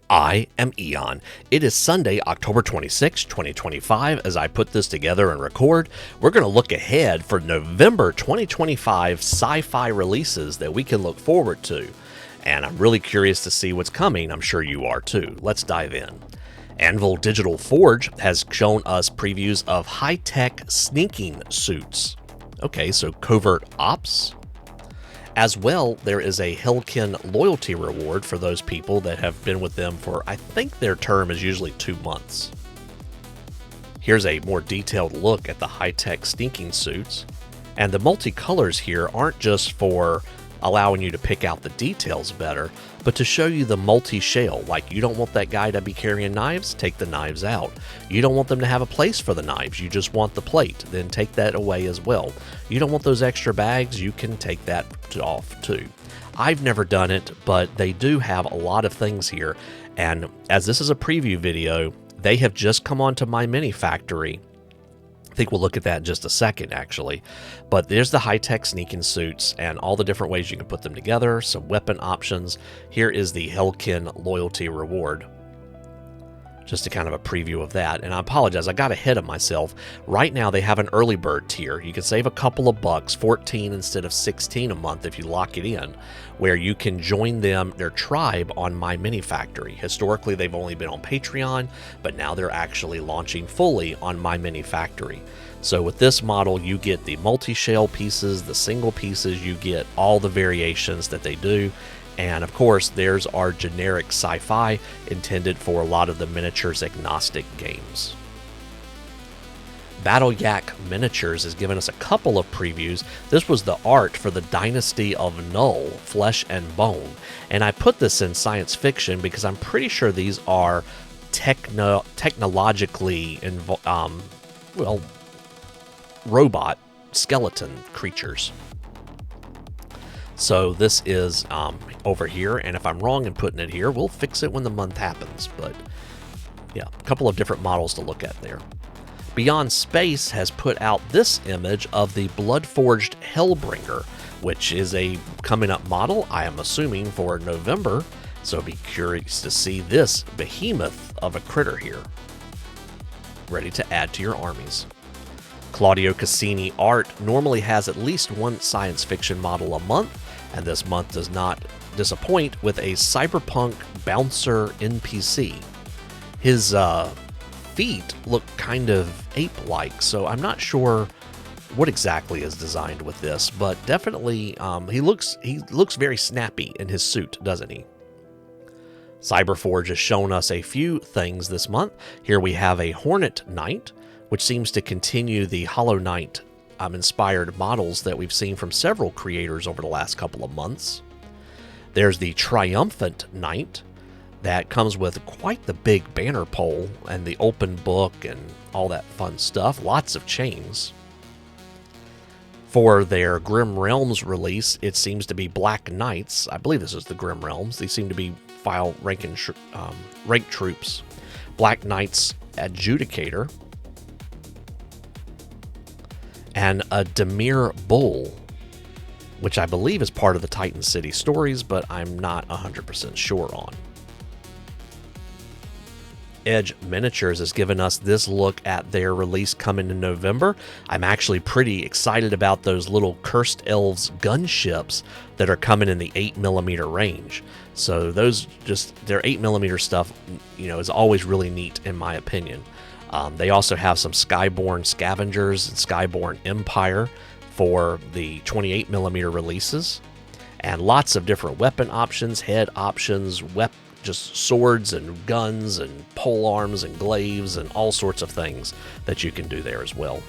I am Eon. It is Sunday, October 26, 2025. As I put this together and record, we're going to look ahead for November 2025 sci-fi releases that we can look forward to. And I'm really curious to see what's coming. I'm sure you are too. Let's dive in. Anvil Digital Forge has shown us previews of high-tech sneaking suits. Okay, so covert ops. As well, there is a Helkin loyalty reward for those people that have been with them for, I think their term is usually 2 months. Here's a more detailed look at the high-tech sneaking suits. And the multicolors here aren't just for allowing you to pick out the details better, but to show you the multi-shell. Like, you don't want that guy to be carrying knives, take the knives out. You don't want them to have a place for the knives, you just want the plate, then take that away as well. You don't want those extra bags, you can take that off too. I've never done it, but they do have a lot of things here, and as this is a preview video, they have just come onto my mini factory. I think we'll look at that in just a second, actually. But there's the high-tech sneaking suits and all the different ways you can put them together, some weapon options. Here is the Helkin loyalty reward. Just a kind of a preview of that. And I apologize, I got ahead of myself. Right now they have an early bird tier. You can save a couple of bucks, 14 instead of 16 a month if you lock it in, where you can join them, their tribe, on My Mini Factory. Historically, they've only been on Patreon, but now they're actually launching fully on My Mini Factory. So with this model, you get the multi-shell pieces, the single pieces, you get all the variations that they do. And of course, there's our generic sci-fi intended for a lot of the miniatures agnostic games. BattleYak Miniatures has given us a couple of previews. This was the art for the Dynasty of Null, Flesh and Bone. And I put this in science fiction because I'm pretty sure these are technologically robot skeleton creatures. So this is over here, and if I'm wrong in putting it here, we'll fix it when the month happens. But yeah, a couple of different models to look at there. Beyond Space has put out this image of the Bloodforged Hellbringer, which is a coming up model, I am assuming, for November. So be curious to see this behemoth of a critter here, ready to add to your armies. Claudio Casini Art normally has at least one science fiction model a month, and this month does not disappoint with a Cyberpunk bouncer NPC. His feet look kind of ape-like, so I'm not sure what exactly is designed with this, but definitely he looks very snappy in his suit, doesn't he? Cyberforge has shown us a few things this month. Here we have a Hornet Knight, which seems to continue the Hollow Knight inspired models that we've seen from several creators over the last couple of months. There's the Triumphant Knight that comes with quite the big banner pole and the open book and all that fun stuff. Lots of chains. For their Grim Realms release, it seems to be Black Knights. I believe this is the Grim Realms. They seem to be file rank troops. Black Knights Adjudicator. And a Demir Bull, which I believe is part of the Titan City stories, but I'm not 100% sure on. Edge Miniatures has given us this look at their release coming in November. I'm actually pretty excited about those little Cursed Elves gunships that are coming in the 8mm range. So those their 8mm stuff, is always really neat in my opinion. They also have some Skyborn Scavengers and Skyborn Empire for the 28mm releases, and lots of different weapon options, head options, just swords and guns and pole arms and glaives and all sorts of things that you can do there as well.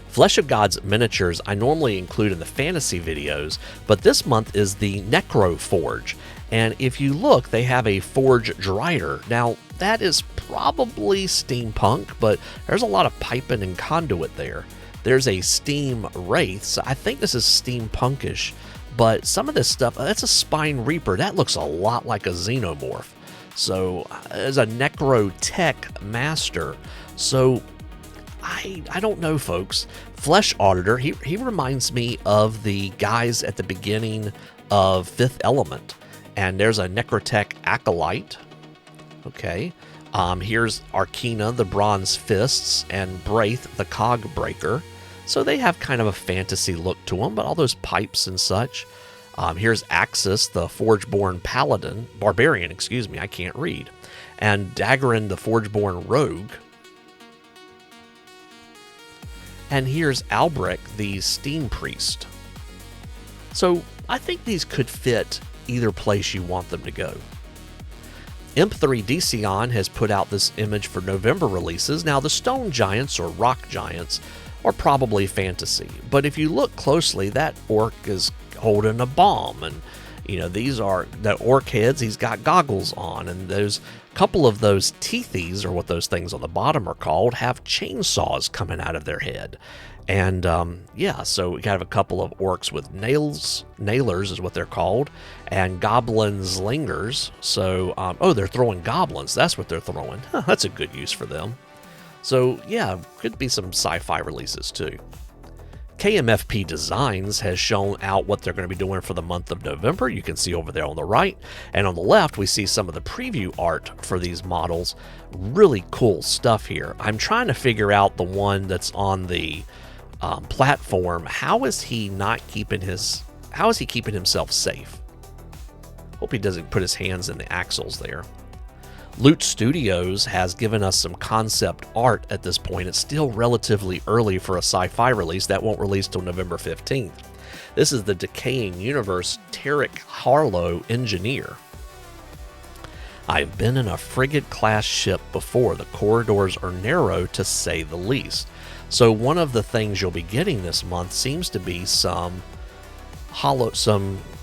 Flesh of Gods Miniatures I normally include in the fantasy videos, but this month is the Necro Forge. And if you look, they have a Forge Drider. Now, that is probably steampunk, but there's a lot of piping and conduit there. There's a Steam Wraith, so I think this is steampunkish, but some of this stuff, that's a Spine Reaper. That looks a lot like a Xenomorph. So, as a Necrotech Master, so I don't know, folks. Flesh Auditor, he reminds me of the guys at the beginning of Fifth Element. And there's a Necrotech Acolyte. Okay. Here's Arcana, the Bronze Fists, and Braith, the Cog Breaker. So they have kind of a fantasy look to them, but all those pipes and such. Here's Axis, the Forgeborn Barbarian, I can't read. And Daggerin, the Forgeborn Rogue. And here's Albrecht, the Steam Priest. So I think these could fit either place you want them to go. Imp3 Desion has put out this image for November releases. Now the Stone Giants or Rock Giants are probably fantasy, but if you look closely, that orc is holding a bomb, and these are the orc heads. He's got goggles on, and those couple of those teethies, or what those things on the bottom are called, have chainsaws coming out of their head. And yeah, so we have a couple of orcs with nailers is what they're called, and goblin slingers. So oh, they're throwing goblins. That's what they're throwing. Huh, that's a good use for them. So yeah, could be some sci-fi releases too. KMFP Designs has shown out what they're going to be doing for the month of November. You can see over there on the right, and on the left we see some of the preview art for these models. Really cool stuff here. I'm trying to figure out the one that's on the platform. How is he keeping himself safe? Hope he doesn't put his hands in the axles there. Loot Studios has given us some concept art at this point. It's still relatively early for a sci-fi release. That won't release till November 15th. This is the Decaying Universe Tarek Harlow Engineer. I've been in a frigate-class ship before. The corridors are narrow, to say the least. So one of the things you'll be getting this month seems to be some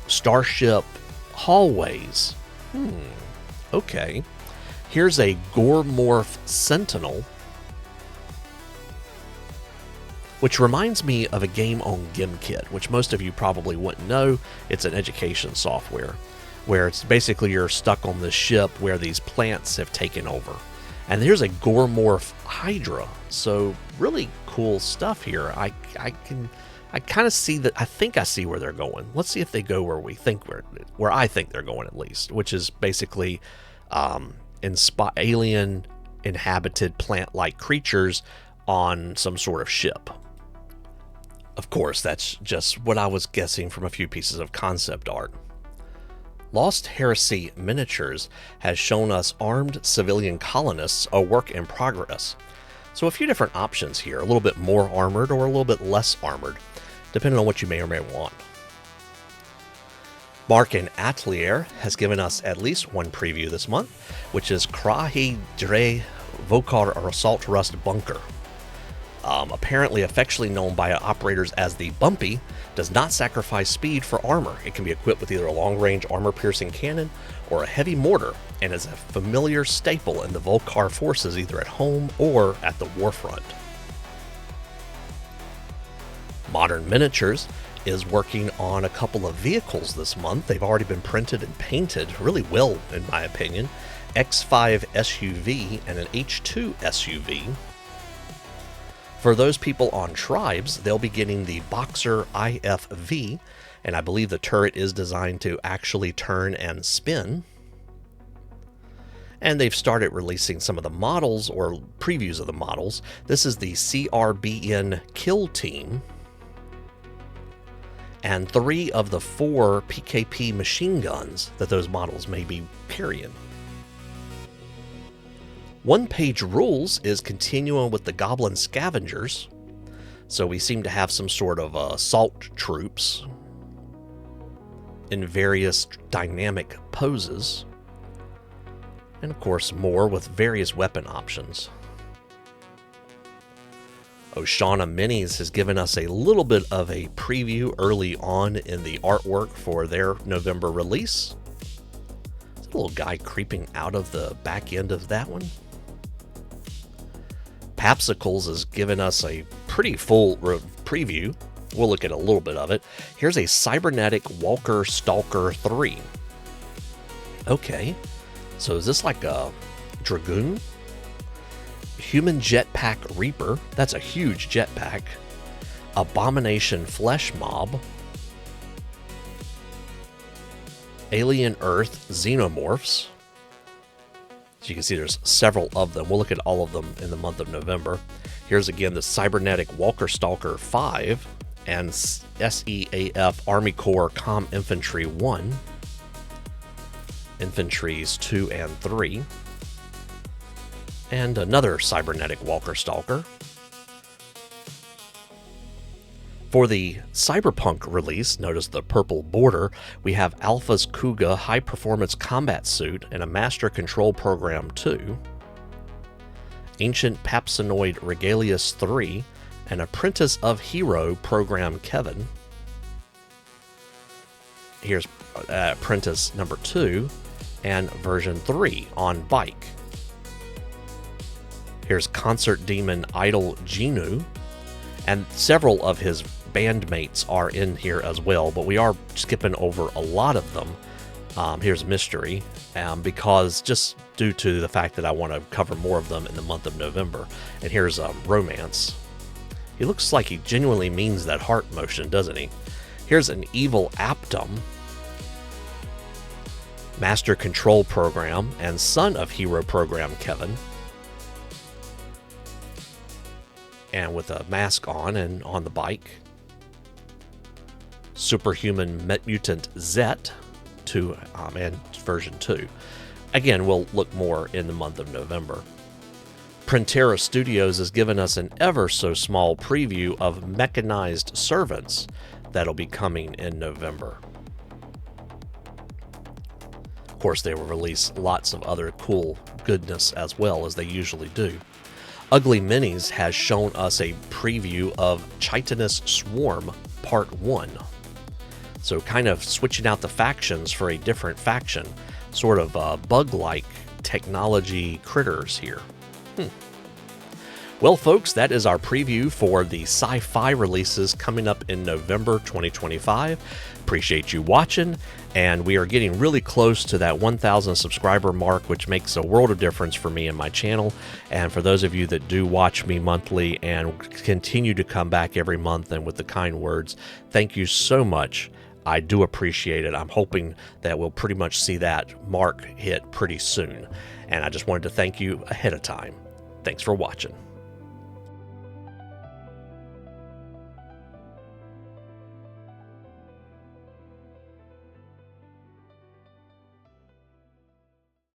starship hallways. Okay. Here's a Goremorph Sentinel, which reminds me of a game on GimKit, which most of you probably wouldn't know. It's an education software where it's basically you're stuck on this ship where these plants have taken over. And here's a Goremorph Hydra. So really cool stuff here. I kind of see that. I think I see where they're going. Let's see if they go where I think they're going, at least, which is basically alien inhabited plant-like creatures on some sort of ship. Of course, that's just what I was guessing from a few pieces of concept art. Lost Heresy Miniatures has shown us armed civilian colonists, a work in progress. So a few different options here, a little bit more armored or a little bit less armored, depending on what you may or may want. Marchen Atelier has given us at least one preview this month, which is Krahi Dre Vokar or Assault Rust Bunker. Apparently affectionately known by operators as the Bumpy, does not sacrifice speed for armor. It can be equipped with either a long-range armor-piercing cannon or a heavy mortar, and is a familiar staple in the Volkar forces either at home or at the warfront. Modern Miniatures is working on a couple of vehicles this month. They've already been printed and painted really well, in my opinion. X5 SUV and an H2 SUV. For those people on Tribes, they'll be getting the Boxer IFV, and I believe the turret is designed to actually turn and spin. And they've started releasing some of the models, or previews of the models. This is the CRBN Kill Team, and 3 of the 4 PKP machine guns that those models may be carrying. One Page Rules is continuing with the Goblin Scavengers, so we seem to have some sort of assault troops in various dynamic poses, and of course more with various weapon options. Oshouna Minis has given us a little bit of a preview early on in the artwork for their November release. There's a little guy creeping out of the back end of that one. Papsikels has given us a pretty full preview. We'll look at a little bit of it. Here's a Cybernetic Walker Stalker 3. Okay, so is this like a Dragoon? Human Jetpack Reaper, that's a huge jetpack. Abomination Flesh Mob. Alien Earth Xenomorphs. As you can see, there's several of them. We'll look at all of them in the month of November. Here's again the Cybernetic Walker Stalker 5 and SEAF Army Corps Com Infantry 1, Infantries 2 and 3, and another Cybernetic Walker Stalker. For the Cyberpunk release, notice the purple border, we have Alpha's Kuga High Performance Combat Suit and a Master Control Program 2, Ancient Papsinoid Regalius 3, and Apprentice of Hero Program Kevin. Here's Apprentice number 2 and version 3 on bike. Here's Concert Demon Idol Genu, and several of his bandmates are in here as well, but we are skipping over a lot of them. Here's Mystery, because just due to the fact that I want to cover more of them in the month of November. And here's Romance. He looks like he genuinely means that heart motion, doesn't he? Here's an Evil Aptum, Master Control Program, and Son of Hero Program Kevin. And with a mask on and on the bike. Superhuman Mutant Zet 2 and version 2. Again, we'll look more in the month of November. Printerra Studios has given us an ever so small preview of Mechanized Servants that'll be coming in November. Of course, they will release lots of other cool goodness as well, as they usually do. UGLYminis has shown us a preview of Chitinous Swarm Part 1. So kind of switching out the factions for a different faction. Sort of bug-like technology critters here. Well, folks, that is our preview for the Sci-Fi releases coming up in November 2025. Appreciate you watching, and we are getting really close to that 1,000 subscriber mark, which makes a world of difference for me and my channel. And for those of you that do watch me monthly and continue to come back every month and with the kind words, thank you so much. I do appreciate it. I'm hoping that we'll pretty much see that mark hit pretty soon. And I just wanted to thank you ahead of time. Thanks for watching.